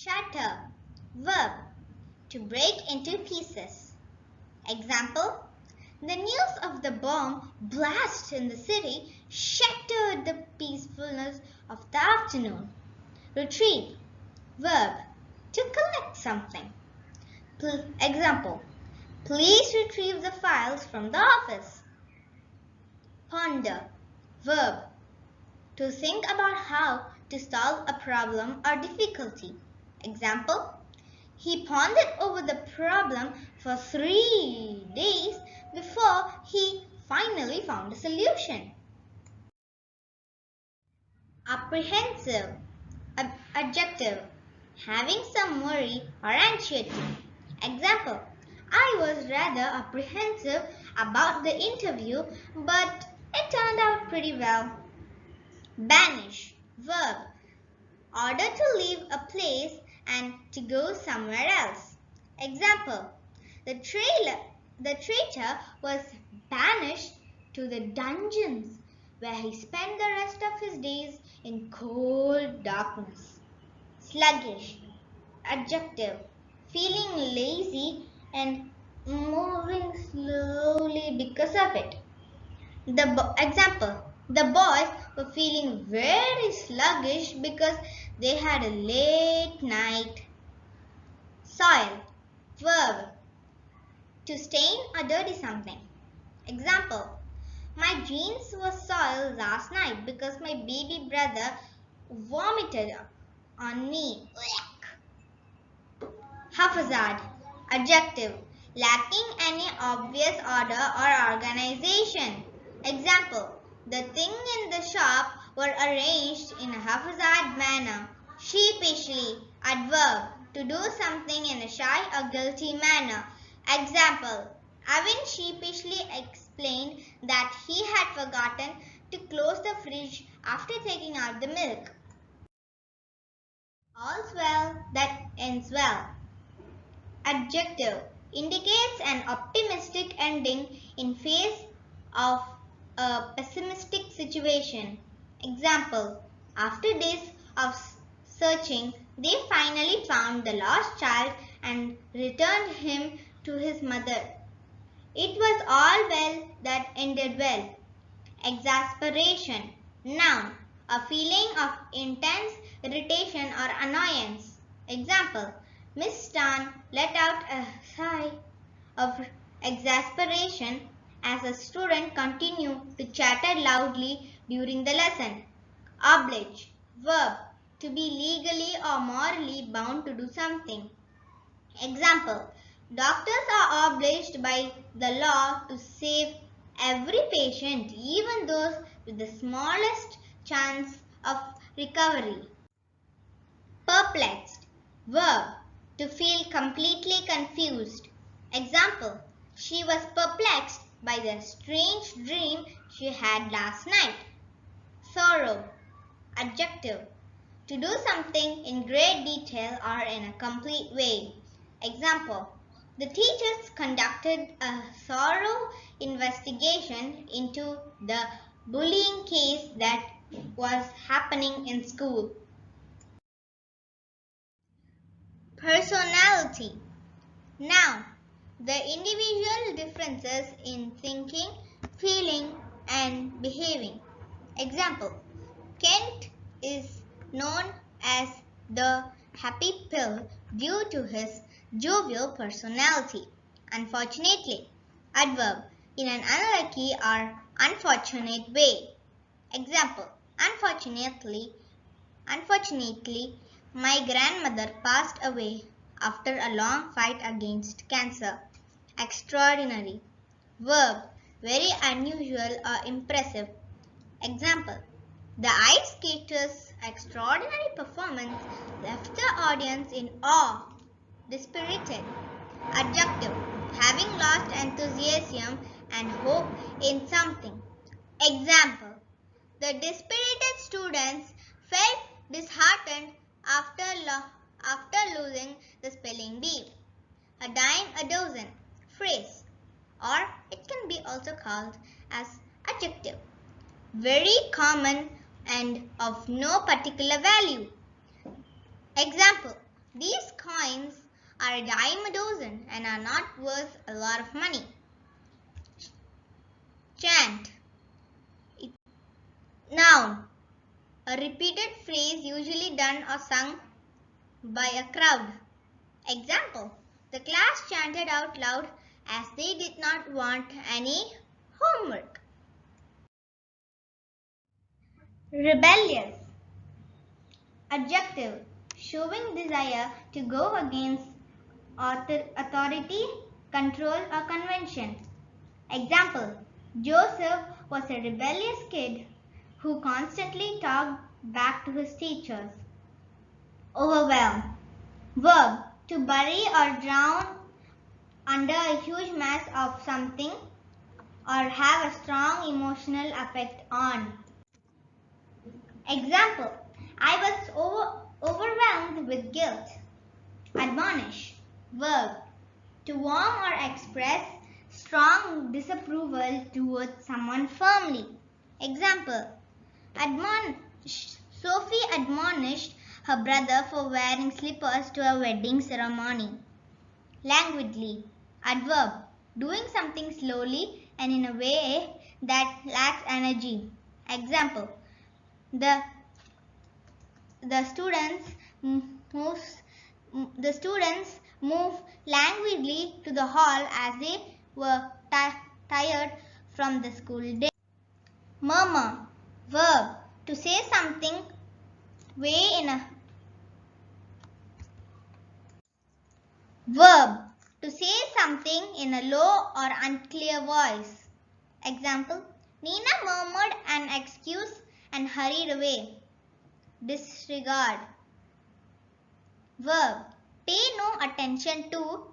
Shatter. Verb. To break into pieces. Example. The news of the bomb blast in the city shattered the peacefulness of the afternoon. Retrieve. Verb. To collect something. Example. Please retrieve the files from the office. Ponder. Verb. To think about how to solve a problem or difficulty. Example. He pondered over the problem for 3 days before he finally found a solution. Apprehensive. Adjective. Having some worry or anxiety. Example. I was rather apprehensive about the interview, but it turned out pretty well. Banish. Verb. Order to leave a place and to go somewhere else. Example. The traitor was banished to the dungeons where he spent the rest of his days in cold darkness. Sluggish. Adjective. Feeling lazy and moving slowly because of it. Example. The boys were feeling very sluggish because they had a late night. Soil. Verb. To stain or dirty something. Example. My jeans were soiled last night because my baby brother vomited on me. Haphazard. Adjective. Lacking any obvious order or organization. Example. The things in the shop were arranged in a haphazard manner. Sheepishly. Adverb. To do something in a shy or guilty manner. Example. Avin sheepishly explained that he had forgotten to close the fridge after taking out the milk. All's well that ends well. Adjective. Indicates an optimistic ending in face of a pessimistic situation. Example. After days of searching, they finally found the lost child and returned him to his mother. It was all well that ended well. Exasperation. Noun. A feeling of intense irritation or annoyance. Example. Miss Tan let out a sigh of exasperation as a student continued to chatter loudly during the lesson. Oblige. Verb. To be legally or morally bound to do something. Example. Doctors are obliged by the law to save every patient, even those with the smallest chance of recovery. Perplexed. Verb. To feel completely confused. Example. She was perplexed by the strange dream she had last night. Thorough. Adjective. To do something in great detail or in a complete way. Example. The teachers conducted a thorough investigation into the bullying case that was happening in school. Personality. Now, the individual differences in thinking, feeling, and behaving. Example. Kent is known as the happy pill due to his jovial personality. Unfortunately. Adverb. In an unlucky or unfortunate way. Example. Unfortunately, my grandmother passed away after a long fight against cancer. Extraordinary. Verb. Very unusual or impressive. Example. The ice skater's extraordinary performance left the audience in awe. Dispirited. Adjective. Having lost enthusiasm and hope in something. Example. The dispirited students felt disheartened after losing the spelling bee. A dime a dozen. Phrase. Or it can be also called as adjective. Very common and of no particular value. Example. These coins are a dime a dozen and are not worth a lot of money. Chant. Noun. A repeated phrase usually done or sung by a crowd. Example. The class chanted out loud as they did not want any homework. Rebellious. Adjective. Showing desire to go against authority, control or convention. Example. Joseph was a rebellious kid who constantly talked back to his teachers. Overwhelm. Verb. To bury or drown under a huge mass of something or have a strong emotional effect on. Example. I was overwhelmed with guilt. Admonish. Verb. To warn or express strong disapproval towards someone firmly. Example. Sophie admonished her brother for wearing slippers to a wedding ceremony. Languidly. Adverb. Doing something slowly and in a way that lacks energy. Example. The students moved languidly to the hall as they were tired from the school day. Murmur. Verb. To say something in a low or unclear voice. Example. Nina murmured an excuse and hurried away. Disregard. Verb. Pay no attention to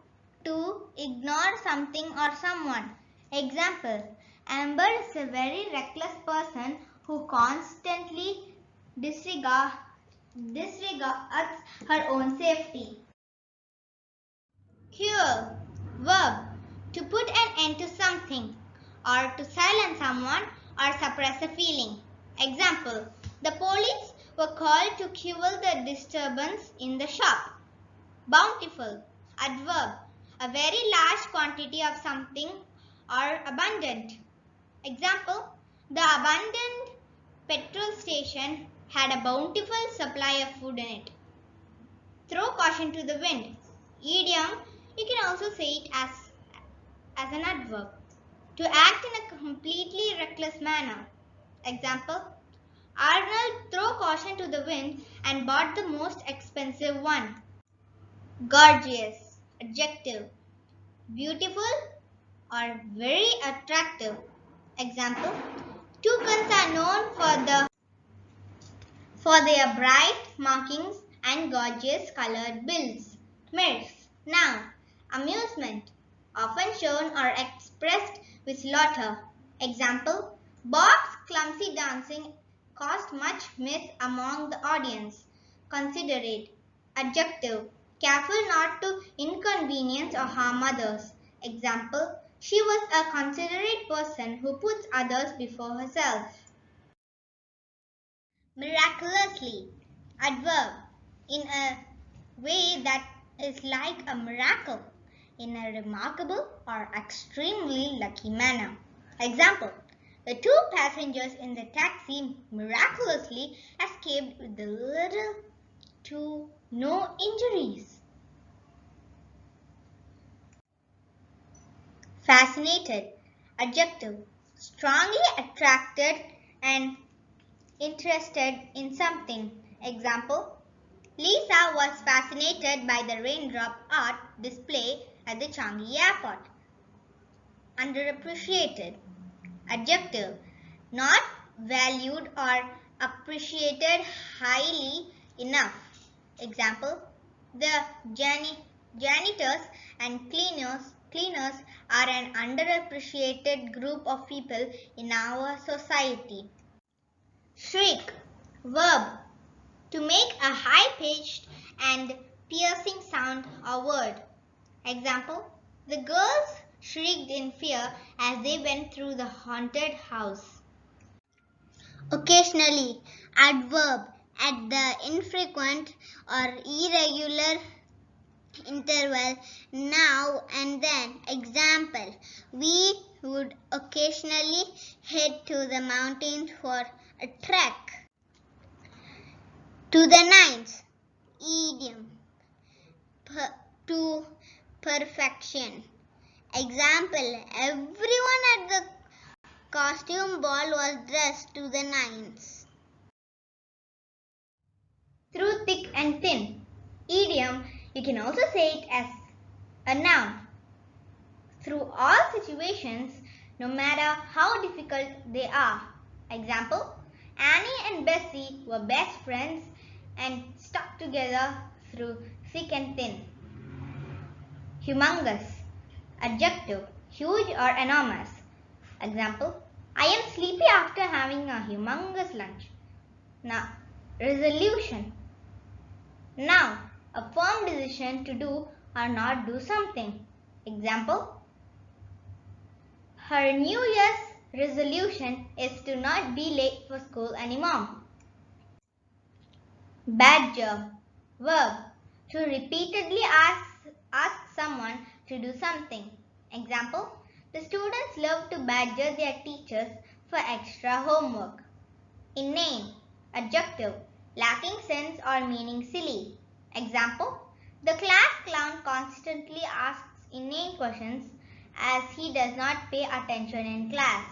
ignore something or someone. Example. Amber is a very reckless person who constantly disregards her own safety. Cure. Verb. To put an end to something or to silence someone or suppress a feeling. Example. The police were called to quell the disturbance in the shop. Bountiful. Adverb. A very large quantity of something or abundant. Example. The abandoned petrol station had a bountiful supply of food in it. Throw caution to the wind. Idiom. You can also say it as an adverb. To act in a completely reckless manner. Example. Arnold threw caution to the wind and bought the most expensive one. Gorgeous. Adjective. Beautiful or very attractive. Example. Toucans are known for their bright markings and gorgeous colored bills. Mirth. Noun. Amusement. Often shown or expressed with laughter. Example. Bob's clumsy dancing caused much mirth among the audience. Considerate. Adjective. Careful not to inconvenience or harm others. Example. She was a considerate person who puts others before herself. Miraculously. Adverb. In a way that is like a miracle. In a remarkable or extremely lucky manner. Example. The two passengers in the taxi miraculously escaped with little to no injuries. Fascinated. Adjective. Strongly attracted and interested in something. Example. Lisa was fascinated by the raindrop art display at the Changi airport. Underappreciated. Adjective. Not valued or appreciated highly enough. Example. The janitors and cleaners are an underappreciated group of people in our society. Shriek. Verb. To make a high-pitched and piercing sound or word. Example. The girls shrieked in fear as they went through the haunted house. Occasionally. Adverb. At the infrequent or irregular interval, now and then. Example, we would occasionally head to the mountains for a trek. To the nines, idiom, to perfection. Example, everyone at the costume ball was dressed to the nines. Through thick and thin. Idiom, you can also say it as a noun. Through all situations, no matter how difficult they are. Example, Annie and Bessie were best friends and stuck together through thick and thin. Humongous. Adjective, huge or enormous. Example, I am sleepy after having a humongous lunch. Now, resolution. Now, a firm decision to do or not do something. Example, her New Year's resolution is to not be late for school anymore. Badger. Verb, to repeatedly ask someone to do something. Example, the students love to badger their teachers for extra homework. Inane. Adjective, lacking sense or meaning silly. Example, the class clown constantly asks inane questions as he does not pay attention in class.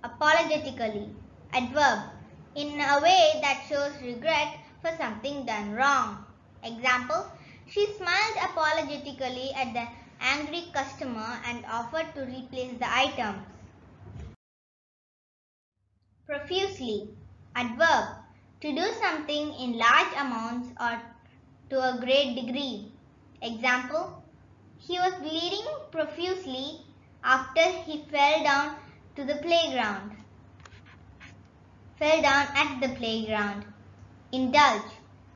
Apologetically. Adverb, in a way that shows regret for something done wrong. Example, she smiled apologetically at the angry customer and offered to replace the items. Profusely. Adverb, to do something in large amounts or to a great degree. Example, he was bleeding profusely after he fell down at the playground. Indulge.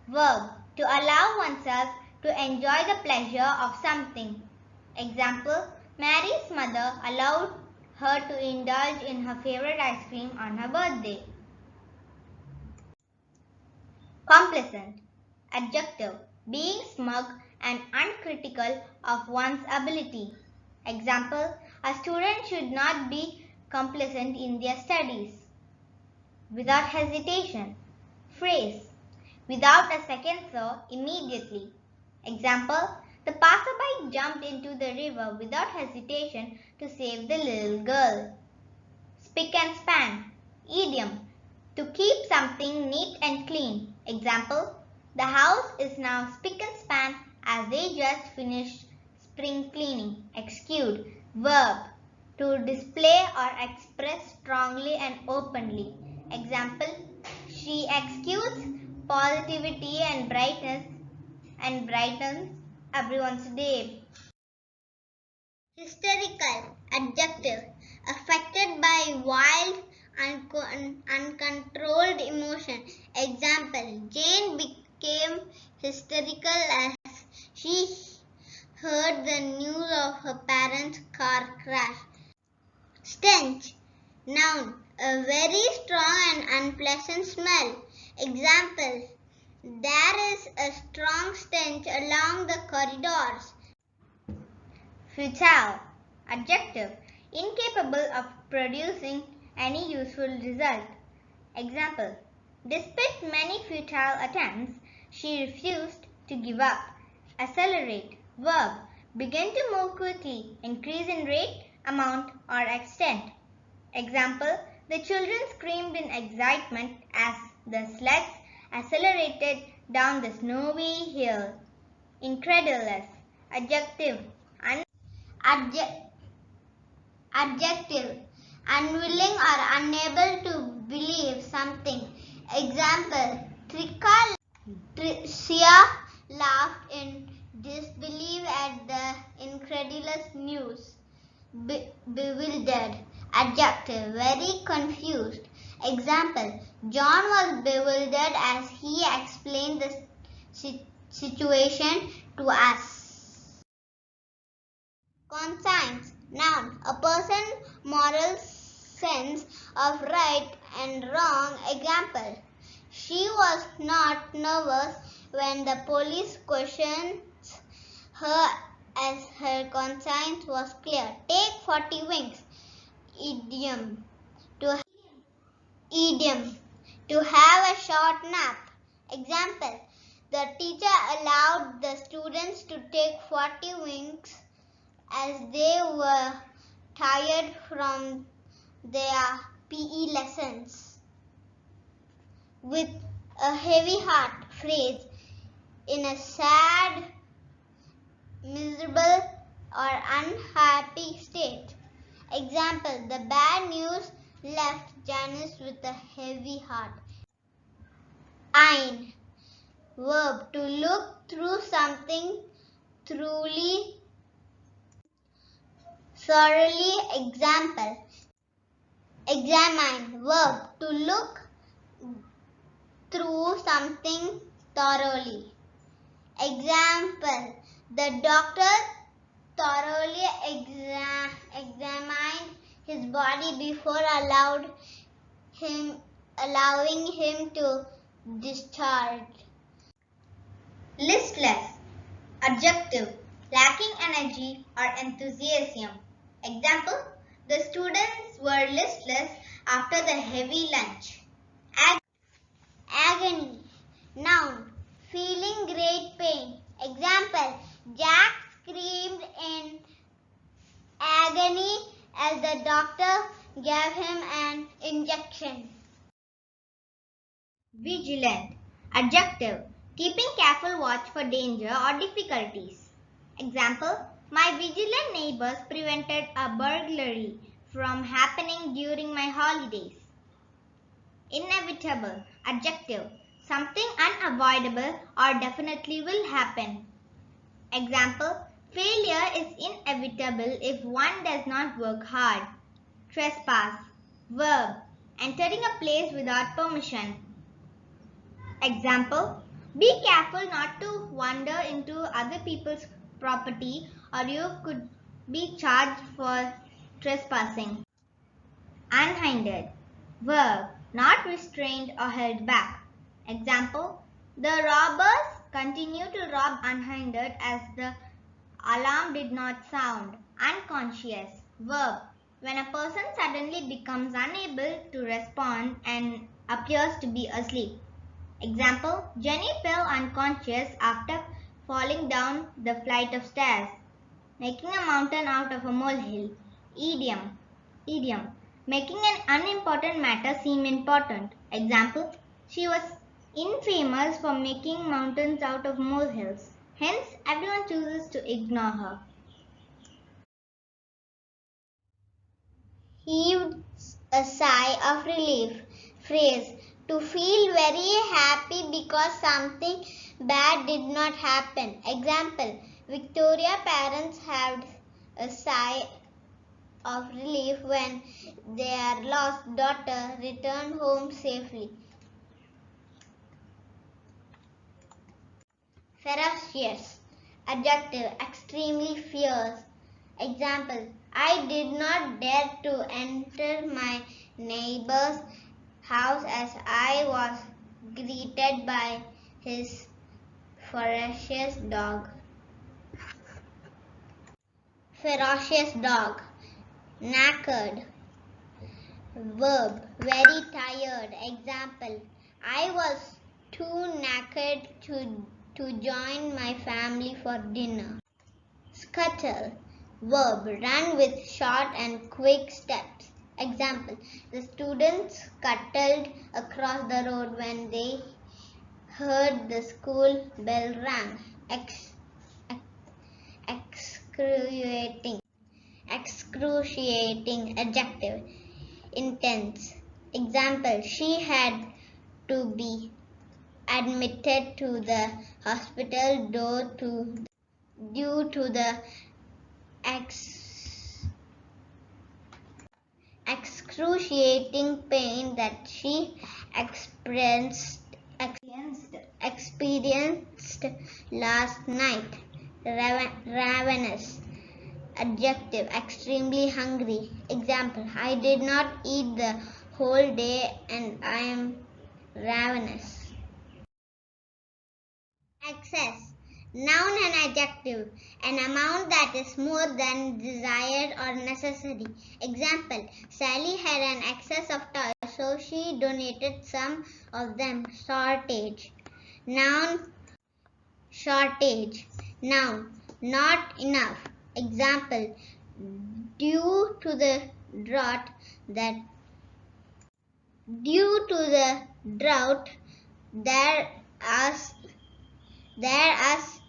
Verb, to allow oneself to enjoy the pleasure of something. Example, Mary's mother allowed her to indulge in her favorite ice cream on her birthday. Complacent. Adjective, being smug and uncritical of one's ability. Example, a student should not be complacent in their studies. Without hesitation. Phrase, without a second thought, immediately. Example, the passerby jumped into the river without hesitation to save the little girl. Spick and span. Idiom, to keep something neat and clean. Example, the house is now spick and span as they just finished spring cleaning. Excuse. Verb, to display or express strongly and openly. Example, she exudes positivity and brightens everyone's day. Hysterical. Adjective, affected by wild, uncontrolled emotion. Example, Jane became hysterical as she heard the news of her parents' car crash. Stench. Noun, a very strong and unpleasant smell. Example, there is a strong stench along the corridors. Futile. Adjective, incapable of producing any useful result. Example, despite many futile attempts, she refused to give up. Accelerate. Verb, begin to move quickly, increase in rate, amount, or extent. Example, the children screamed in excitement as the sleds accelerated down the snowy hill. Incredulous. Adjective, adjective, unwilling or unable to believe something. Example, Tricia laughed in disbelief at the incredulous news. Bewildered. Adjective, very confused. Example, John was bewildered as he explained the situation to us. Conscience. Noun, a person's moral sense of right and wrong. Example, she was not nervous when the police questions her as her conscience was clear. Take 40 winks. Idiom. Idiom. To have a short nap. Example. The teacher allowed the students to take 40 winks as they were tired from their PE lessons. With a heavy heart phrase in a sad, miserable or unhappy state. Example, the bad news left Janice with a heavy heart. Ein, verb to look through something thoroughly. Example, examine, verb to look through something thoroughly. Example, the doctor thoroughly examined his body before allowing him to discharge. Listless, adjective, lacking energy or enthusiasm. Example, the students were listless after the heavy lunch. Agony, noun, feeling great pain. Example, Jack screamed in agony as the doctor gave him an injection. Vigilant, adjective, keeping careful watch for danger or difficulties. Example, my vigilant neighbors prevented a burglary from happening during my holidays. Inevitable, adjective, something unavoidable or definitely will happen. Example, failure is inevitable if one does not work hard. Trespass, verb, entering a place without permission. Example, be careful not to wander into other people's property or you could be charged for trespassing. Unhindered, verb, not restrained or held back. Example, the robbers continued to rob unhindered as the alarm did not sound. Unconscious, verb, when a person suddenly becomes unable to respond and appears to be asleep. Example, Jenny fell unconscious after falling down the flight of stairs, making a mountain out of a molehill. Idiom, making an unimportant matter seem important. Example, she was infamous for making mountains out of molehills. Hence, everyone chooses to ignore her. Heaved a sigh of relief. Phrase, to feel very happy because something bad did not happen. Example, Victoria's parents had a sigh of relief when their lost daughter returned home safely. Ferocious, adjective, extremely fierce. Example, I did not dare to enter my neighbor's house as I was greeted by his ferocious dog. Ferocious dog, knackered, verb, very tired. Example, I was too knackered to join my family for dinner. Scuttle, verb, run with short and quick steps. Example, the students scuttled across the road when they heard the school bell rang. Excruciating, adjective, intense. Example, she had to be admitted to the hospital due to the excruciating pain that she experienced last night. Ravenous, adjective, extremely hungry. Example, I did not eat the whole day and I am ravenous. Excess. Noun and adjective. An amount that is more than desired or necessary. Example. Sally had an excess of toys, so she donated some of them. Shortage. Noun. Shortage. Noun. Not enough. Example. Due to the drought that Due to the drought, there is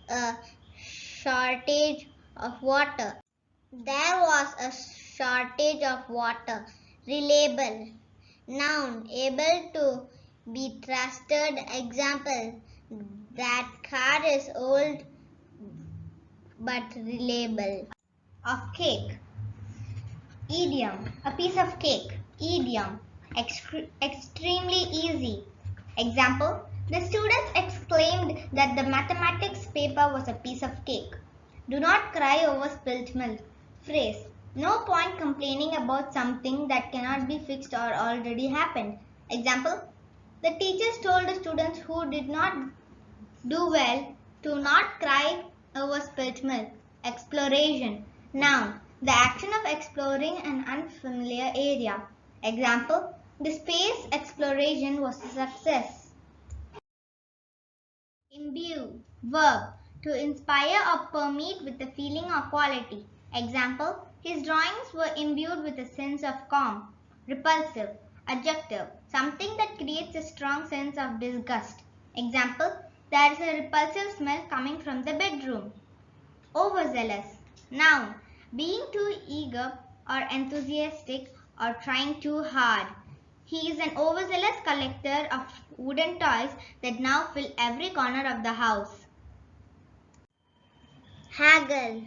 a shortage of water. There was a shortage of water. Reliable. Noun. Able to be trusted. Example. That car is old but reliable. Of cake. Idiom. A piece of cake. Idiom. Extremely easy. Example. The students exclaimed that the mathematics paper was a piece of cake. Do not cry over spilt milk. Phrase. No point complaining about something that cannot be fixed or already happened. Example. The teachers told the students who did not do well to not cry over spilt milk. Exploration. Noun. The action of exploring an unfamiliar area. Example. The space exploration was a success. Imbue. Verb. To inspire or permeate with a feeling or quality. Example. His drawings were imbued with a sense of calm. Repulsive. Adjective. Something that creates a strong sense of disgust. Example. There is a repulsive smell coming from the bedroom. Overzealous. Noun. Being too eager or enthusiastic or trying too hard. He is an overzealous collector of wooden toys that now fill every corner of the house. Haggle.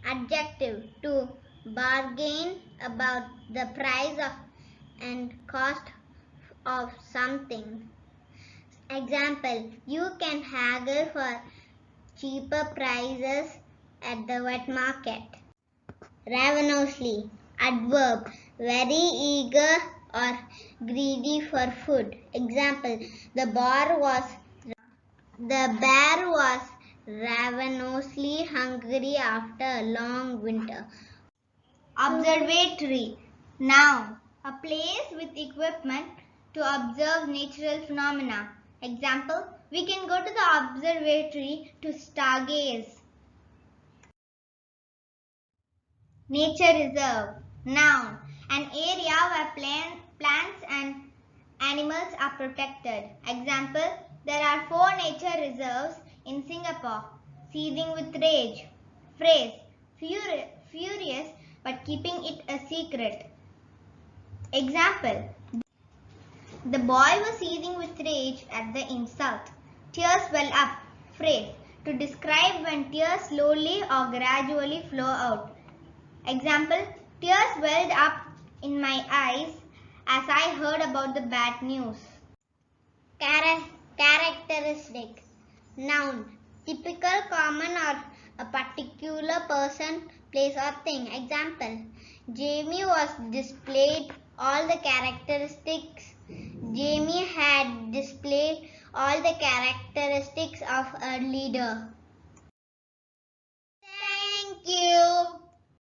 Adjective. To bargain about the price of and cost of something. Example. You can haggle for cheaper prices at the wet market. Ravenously. Adverb. Very eager or greedy for food. Example. The bear was ravenously hungry after a long winter. Observatory. Noun. A place with equipment to observe natural phenomena. Example. We can go to the observatory to stargaze. Nature reserve. Noun. An area where plants and animals are protected. Example. There are 4 nature reserves in Singapore. Seething with rage. Phrase. Furious but keeping it a secret. Example. The boy was seething with rage at the insult. Tears well up. Phrase. To describe when tears slowly or gradually flow out. Example. Tears welled up in my eyes as I heard about the bad news. Characteristic. Noun. Typical, common or a particular person, place or thing. Example. Jamie was displayed all the characteristics. Jamie had displayed all the characteristics of a leader. Thank you.